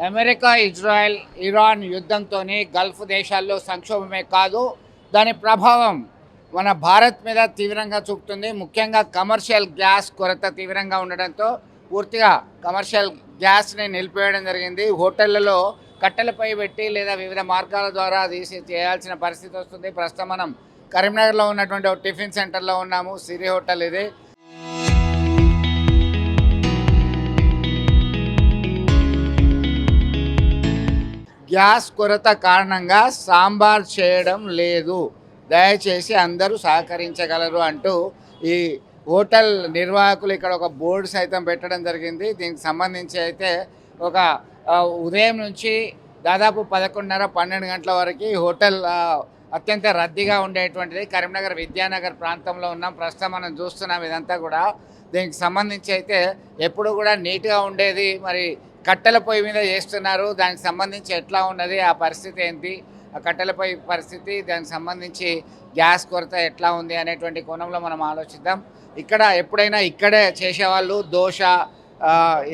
America, Israel, Iran యుద్ధంతో Gulf దేశాల్లో సంక్షోభమే కాదు, దాని ప్రభావం మన భారత్ మీద తీవ్రంగా చూపుతుంది. ముఖ్యంగా కమర్షియల్ గ్యాస్ కొరత తీవ్రంగా ఉండడంతో పూర్తిగా కమర్షియల్ గ్యాస్ని నిలిపివేయడం జరిగింది. హోటళ్లలో కట్టెలపై పెట్టి లేదా వివిధ మార్గాల ద్వారా తీసి చేయాల్సిన పరిస్థితి వస్తుంది. ప్రస్తుతం మనం కరీంనగర్లో ఉన్నటువంటి ఒక టిఫిన్ సెంటర్లో ఉన్నాము. సిరి హోటల్ ఇది. గ్యాస్ కొరత కారణంగా సాంబార్ చేయడం లేదు, దయచేసి అందరూ సహకరించగలరు అంటూ ఈ హోటల్ నిర్వాహకులు ఇక్కడ ఒక బోర్డు సైతం పెట్టడం జరిగింది. దీనికి సంబంధించి అయితే ఒక ఉదయం నుంచి దాదాపు 11:30-12 గంటల వరకు హోటల్ అత్యంత రద్దీగా ఉండేటువంటిది. కరీంనగర్ విద్యానగర్ ప్రాంతంలో ఉన్నాం. ప్రస్తుతం మనం చూస్తున్నాం ఇదంతా కూడా. దీనికి సంబంధించి అయితే ఎప్పుడు కూడా నీట్గా ఉండేది, మరి కట్టెల పొయ్యి మీద చేస్తున్నారు. దానికి సంబంధించి ఎట్లా ఉన్నది, ఆ పరిస్థితి ఏంటి, ఆ కట్టెల పొయ్యి పరిస్థితి, దానికి సంబంధించి గ్యాస్ కొరత ఎట్లా ఉంది అనేటువంటి కోణంలో మనం ఆలోచిద్దాం. ఇక్కడ ఎప్పుడైనా ఇక్కడే చేసేవాళ్ళు దోశ,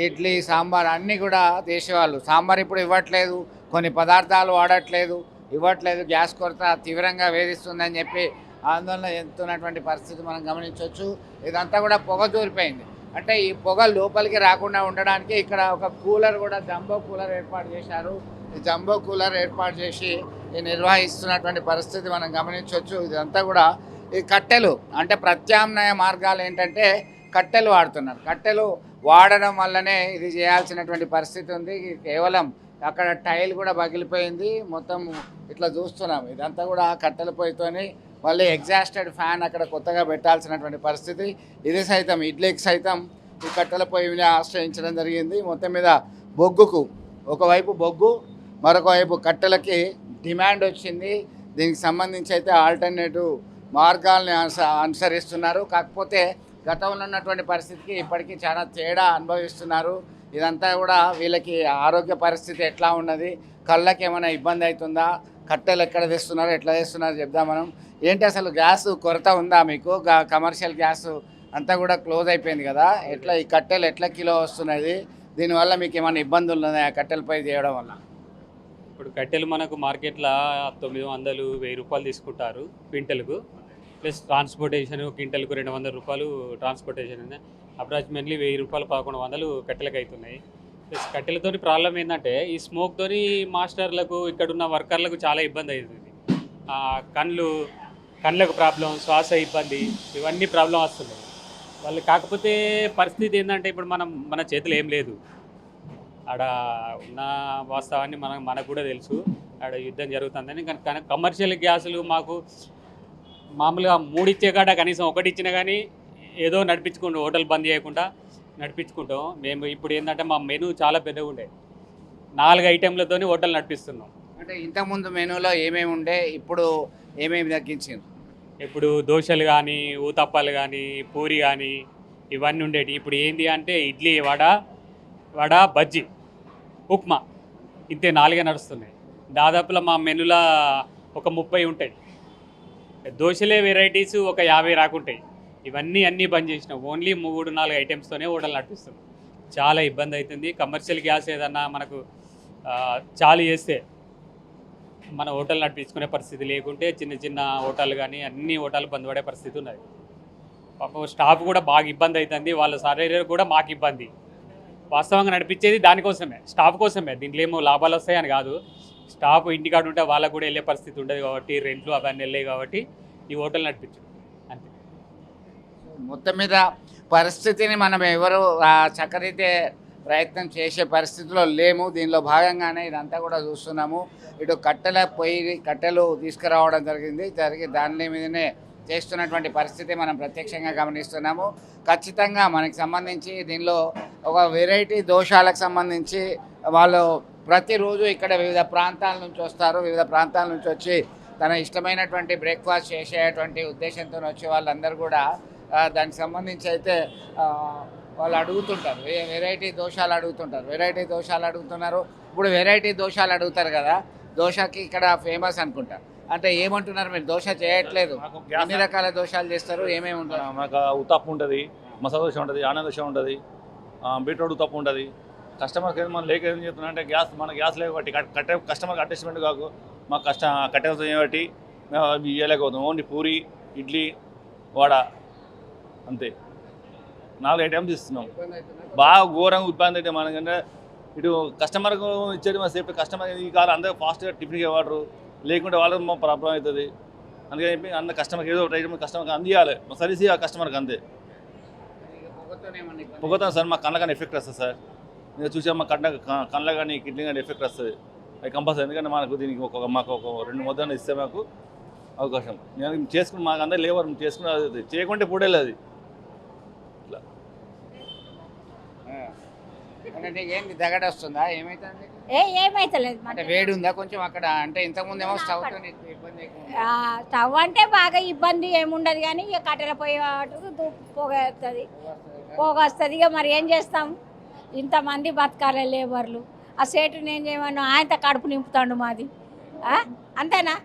ఇడ్లీ, సాంబార్ అన్నీ కూడా చేసేవాళ్ళు. సాంబార్ ఇప్పుడు ఇవ్వట్లేదు, కొన్ని పదార్థాలు వాడట్లేదు, ఇవ్వట్లేదు. గ్యాస్ కొరత తీవ్రంగా వేధిస్తుందని చెప్పి ఆందోళన చెందుతున్నటువంటి పరిస్థితి మనం గమనించవచ్చు. ఇదంతా కూడా పొగ దూరిపోయింది. అంటే ఈ పొగ లోపలికి రాకుండా ఉండడానికి ఇక్కడ ఒక కూలర్ కూడా, జంబో కూలర్ ఏర్పాటు చేశారు. ఈ జంబో కూలర్ ఏర్పాటు చేసి నిర్వహిస్తున్నటువంటి పరిస్థితి మనం గమనించవచ్చు. ఇదంతా కూడా ఈ కట్టెలు అంటే ప్రత్యామ్నాయ మార్గాలు ఏంటంటే కట్టెలు వాడుతున్నారు. కట్టెలు వాడడం వల్లనే ఇది చేయాల్సినటువంటి పరిస్థితి ఉంది. కేవలం అక్కడ టైల్ కూడా పగిలిపోయింది. మొత్తం ఇట్లా చూస్తున్నాం. ఇదంతా కూడా కట్టెల పొయ్యితోని మళ్ళీ ఎగ్జాస్టెడ్ ఫ్యాన్ అక్కడ కొత్తగా పెట్టాల్సినటువంటి పరిస్థితి. ఇది సైతం ఇడ్లీకి సైతం ఈ కట్టెల పొయ్యిని ఆశ్రయించడం జరిగింది. మొత్తం మీద బొగ్గుకు ఒకవైపు బొగ్గు, మరొక వైపు కట్టెలకి డిమాండ్ వచ్చింది. దీనికి సంబంధించి అయితే ఆల్టర్నేటివ్ మార్గాల్ని అనుసరిస్తున్నారు. కాకపోతే గతంలో ఉన్నటువంటి పరిస్థితికి ఇప్పటికీ చాలా తేడా అనుభవిస్తున్నారు. ఇదంతా కూడా వీళ్ళకి ఆరోగ్య పరిస్థితి ఎట్లా ఉన్నది, కళ్ళకి ఏమైనా ఇబ్బంది అవుతుందా, కట్టెలు ఎక్కడ తెస్తున్నారు, ఎట్లా తెస్తున్నారు చెప్దాం మనం. ఏంటి అసలు గ్యాస్ కొరత ఉందా మీకు? కమర్షియల్ గ్యాస్ అంతా కూడా క్లోజ్ అయిపోయింది కదా, ఎట్లా ఈ కట్టెలు ఎట్లా కిలో వస్తున్నది, దీనివల్ల మీకు ఏమైనా ఇబ్బందులు ఉన్నాయా కట్టెలపై చేయడం వల్ల? ఇప్పుడు కట్టెలు మనకు మార్కెట్లో 900-1000 రూపాయలు తీసుకుంటారు క్వింటల్కు, ప్లస్ ట్రాన్స్పోర్టేషన్ క్వింటల్కు 200 రూపాయలు ట్రాన్స్పోర్టేషన్. అప్రాక్సిమేట్లీ 1000 రూపాయలు 1100 కట్టెలకు అవుతున్నాయి. ప్లస్ కట్టెలతో ప్రాబ్లం ఏంటంటే ఈ స్మోక్తో మాస్టర్లకు ఇక్కడున్న వర్కర్లకు చాలా ఇబ్బంది అవుతుంది. కళ్ళకు ప్రాబ్లం, శ్వాస ఇబ్బంది, ఇవన్నీ ప్రాబ్లం వస్తున్నాయి వాళ్ళు. కాకపోతే పరిస్థితి ఏంటంటే ఇప్పుడు మన చేతిలో ఏం లేదు. ఆడ ఉన్న వాస్తవాన్ని మనకు కూడా తెలుసు, ఆడ యుద్ధం జరుగుతుందని. కానీ కమర్షియల్ గ్యాసులు మాకు మామూలుగా 3 ఇచ్చే కాడ కనీసం 1 ఇచ్చినా కానీ ఏదో నడిపించుకుంటాం, హోటల్ బంద్ చేయకుండా నడిపించుకుంటాం. మేము ఇప్పుడు ఏంటంటే మా మెనూ చాలా పెద్దగా ఉండే, 4 ఐటెంలతో హోటల్ నడిపిస్తున్నాం. అంటే ఇంతకుముందు మెనూలో ఏమేమి ఉండే, ఇప్పుడు ఏమేమి తగ్గించారు? ఇప్పుడు దోశలు కానీ, ఊతప్పాలు కానీ, పూరి కానీ ఇవన్నీ ఉండేవి. ఇప్పుడు ఏంటి అంటే ఇడ్లీ, వడ, బజ్జీ, ఉప్మా, ఇంతే 4 నడుస్తున్నాయి. దాదాపులో మా మెనూలో ఒక 30 ఉంటాయి. దోశలే వెరైటీస్ ఒక 50 రాకుంటాయి. అన్నీ బంద్ చేసినాం. ఓన్లీ 3-4 ఐటమ్స్తోనే హోటల్ నడిపిస్తున్నాం. చాలా ఇబ్బంది అవుతుంది. కమర్షియల్ గ్యాస్ ఏదన్నా మనకు చాలు చేస్తే మన హోటల్ నడిపించుకునే పరిస్థితి లేకుంటే చిన్న హోటళ్ళు కానీ అన్ని హోటల్ బంద్ పడే పరిస్థితి ఉన్నది. పాపం స్టాఫ్ కూడా బాగా ఇబ్బంది అవుతుంది. వాళ్ళ శారీరక కూడా మాకు ఇబ్బంది. వాస్తవంగా నడిపించేది దానికోసమే, స్టాఫ్ కోసమే. దీంట్లో ఏమో లాభాలు వస్తాయని కాదు. స్టాఫ్ ఇంటికాడ ఉంటే వాళ్ళకు కూడా వెళ్ళే పరిస్థితి ఉండదు కాబట్టి, రెంట్లు అవన్నీ వెళ్ళాయి కాబట్టి ఈ హోటల్ నడిపించు అంతే. మొత్తం మీద పరిస్థితిని మనం ఎవరు చక్కరైతే ప్రయత్నం చేసే పరిస్థితిలో లేము. దీనిలో భాగంగానే ఇదంతా కూడా చూస్తున్నాము. ఇటు కట్టెలు తీసుకురావడం జరిగి దాని మీదనే చేస్తున్నటువంటి పరిస్థితి మనం ప్రత్యక్షంగా గమనిస్తున్నాము. ఖచ్చితంగా మనకి సంబంధించి దీనిలో ఒక వెరైటీ దోషాలకు సంబంధించి వాళ్ళు ప్రతిరోజు ఇక్కడ వివిధ ప్రాంతాల నుంచి వస్తారు. వివిధ ప్రాంతాల నుంచి వచ్చి తన ఇష్టమైనటువంటి బ్రేక్ఫాస్ట్ చేసేటువంటి ఉద్దేశంతో వచ్చే వాళ్ళందరూ కూడా దానికి సంబంధించి అయితే వాళ్ళు అడుగుతుంటారు, వెరైటీ దోషాలు అడుగుతున్నారు. ఇప్పుడు వెరైటీ దోషాలు అడుగుతారు కదా, దోశకి ఇక్కడ ఫేమస్ అనుకుంటా. అంటే ఏమంటున్నారు మీరు? దోశ చేయట్లేదు, ఎన్ని రకాల దోషాలు చేస్తారు, ఏమేమి ఉంటారు? మాకు ఉత్తప్పం ఉంటుంది, మసాలా దోశ ఉంటుంది, ఆనంద దోశ ఉంటుంది, బీట్రూట్ ఉత్తప్పం ఉంటుంది, కస్టమర్కి ఏదో మనం లేక ఏం చెప్తున్నా అంటే గ్యాస్ మన గ్యాస్ లేకపోతే కట్టే కస్టమర్కి అడ్జస్ట్మెంట్ కాకు మాకు కట్టేస్తాం ఏమిటి మేము అవి ఇవ్వలేకపోతాం ఓన్లీ పూరి ఇడ్లీ వడ అంతే 4 ఐటమ్స్ ఇస్తున్నాం బాగా ఘోరంగా ఇబ్బంది అయితే మనకంటే ఇటు కస్టమర్కు ఇచ్చేది మన సేఫ్టీ కస్టమర్ ఈ కాలం అందరూ ఫాస్ట్గా టిఫిన్కి వాడరు లేకుంటే వాళ్ళకి మా ప్రాబ్లం అవుతుంది అందుకని చెప్పి అందరు కస్టమర్కి ఏదో ఒకటి ఐటమ్ కస్టమర్కి అందియాలి సర్వీస్ ఆ కస్టమర్కి అంతే పొగతాం సార్ మా కళ్ళ కానీ ఎఫెక్ట్ వస్తుంది సార్ మీరు చూసా మా కళ్ళ కానీ కిడ్నీ కానీ ఎఫెక్ట్ వస్తుంది అది కంపల్సరీ ఎందుకంటే మనకు దీనికి మాకు ఒక 2 ముద్దలు ఇస్తే మాకు అవకాశం నేను చేసుకుని మాకు అందరూ లేవర్ చేసుకుని అది చేయకుంటే పూడేది అది ఇట్లా ఏంటి దగడ వస్తుందా ఏమైతుంది ఏమైతలేదు అంటే వేడి ఉందా కొంచెం అక్కడ అంటే ఇంతకుముందు ఏమో స్టవ్ తో ఇబ్బంది ఎక్కువ ఉంది. స్టవ్ అంటే బాగా ఇబ్బంది ఏముండదు కానీ ఇక కట్టెల పొయ్యి పొగ వస్తుంది పొగ వస్తుంది ఇక మరి ఏం చేస్తాం ఇంతమంది బతకాలి లేబర్లు ఆ సేటుని ఏం చేయమను ఆయనతో కడుపు నింపుతాడు మాది అంతేనా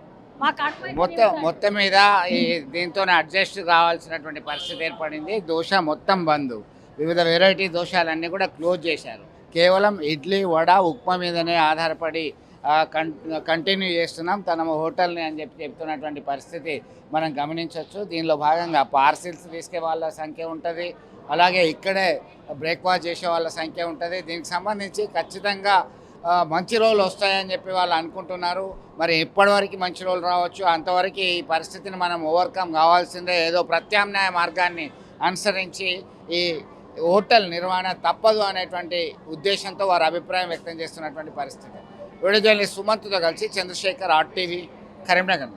మా కడుపు అయితే నింపుతాడు. మొత్తం మీద ఈ దీంతో అడ్జస్ట్ కావాల్సినటువంటి పరిస్థితి ఏర్పడింది దోశ మొత్తం బంద్ వివిధ వెరైటీ దోశలన్నీ కూడా క్లోజ్ చేశారు కేవలం ఇడ్లీ వడ ఉప్మా మీదనే ఆధారపడి కంటిన్యూ చేస్తున్నాం తన హోటల్ని అని చెప్తున్నటువంటి పరిస్థితి మనం గమనించవచ్చు దీనిలో భాగంగా పార్సిల్స్ తీసుకే వాళ్ళ సంఖ్య ఉంటుంది అలాగే ఇక్కడే బ్రేక్ఫాస్ట్ చేసే వాళ్ళ సంఖ్య ఉంటుంది దీనికి సంబంధించి ఖచ్చితంగా మంచి రోజులు వస్తాయని చెప్పి వాళ్ళు అనుకుంటున్నారు మరి ఎప్పటివరకు మంచి రోజులు రావచ్చు అంతవరకు ఈ పరిస్థితిని మనం ఓవర్కమ్ కావాల్సిందే ఏదో ప్రత్యామ్నాయ మార్గాన్ని అనుసరించి ఈ హోటల్ నిర్వహణ తప్పదు అనేటువంటి ఉద్దేశంతో వారు అభిప్రాయం వ్యక్తం చేస్తున్నటువంటి పరిస్థితి వీడియో జర్నలిస్ట్ సుమంత్తో కలిసి చంద్రశేఖర్ RTV కరీంనగర్.